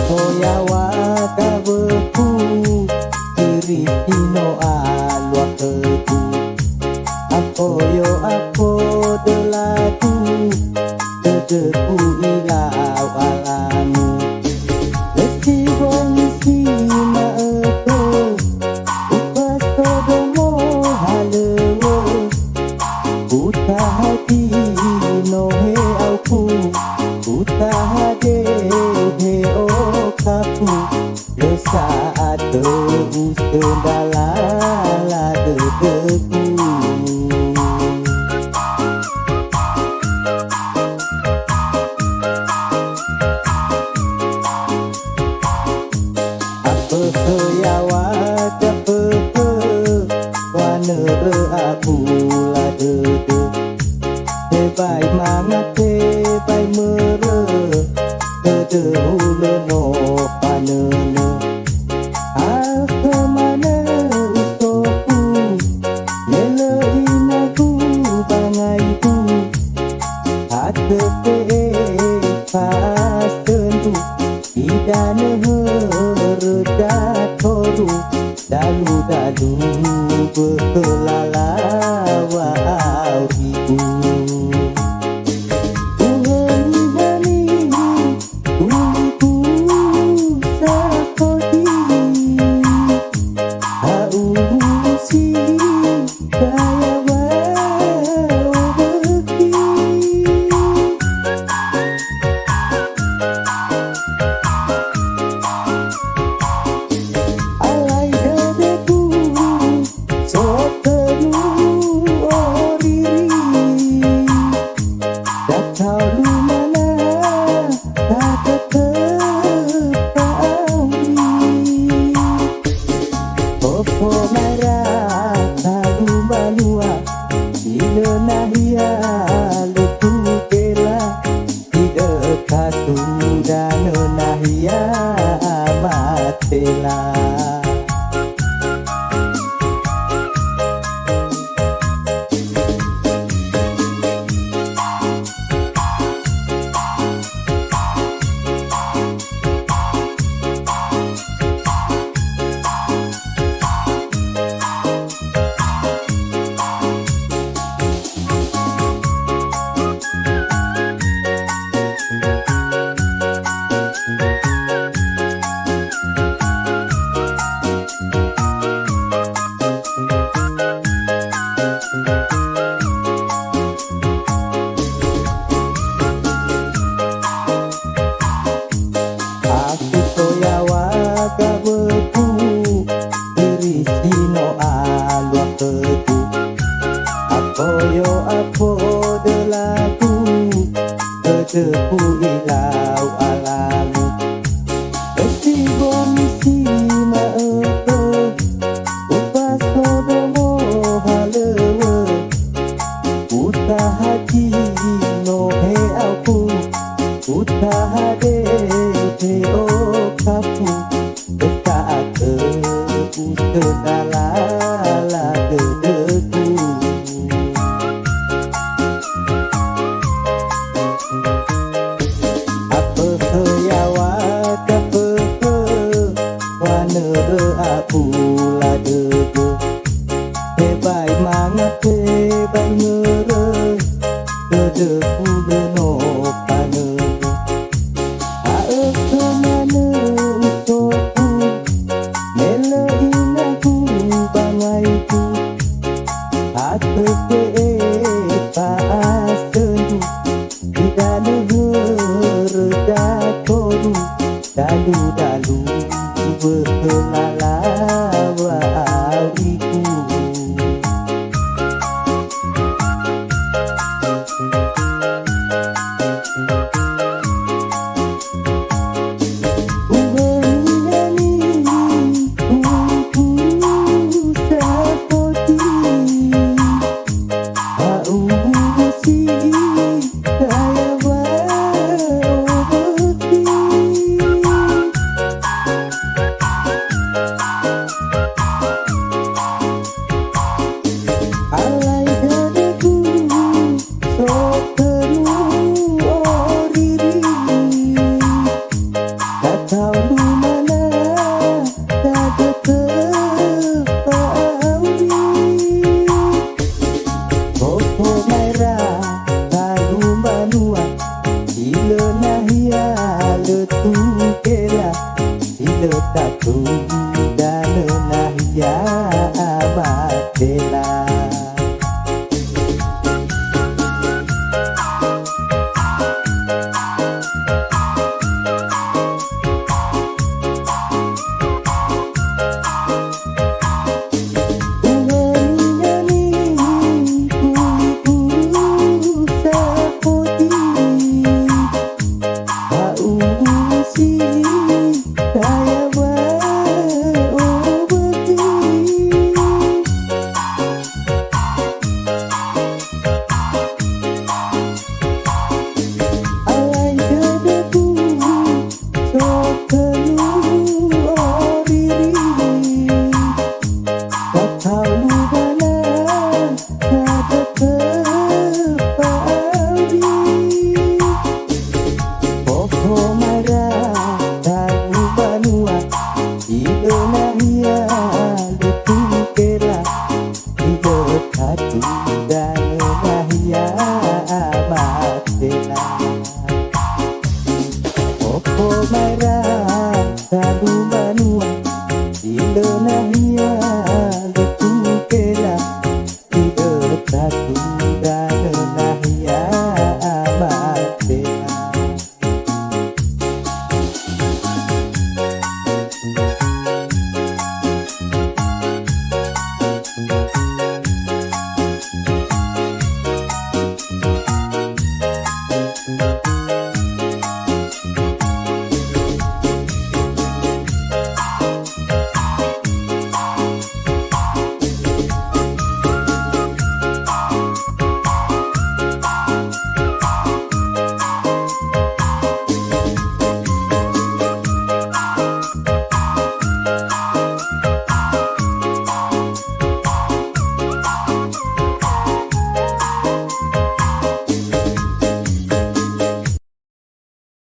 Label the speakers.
Speaker 1: Toyawa kabeku kiri kino alwa keku apoyo apo delaku dedeku ilau alamu lesi bongsi maeko upas todomo halewo uta hati nohe auku uta hade he o kapu le saat usung dalala dedeku apa seyawa capeke wana aku la dede hebai mangat hebai mere dede uleno panene apa mana usoku lele inaku bangaiku hati pas tentu idane herda toru dalu berkelala wa'auriku Tepu ilau alamu esi bongsi maeko upas todomo halewe uta hati nohe aku uta hade he o kapu betake usedalala dedeku aku la dede hebai mangat hebai mere dede uleno panene aek kemana usoku mele inaku bangaiku hati pas tentu idane herda toru dalu berkelala dan nahya abatela. Yeah.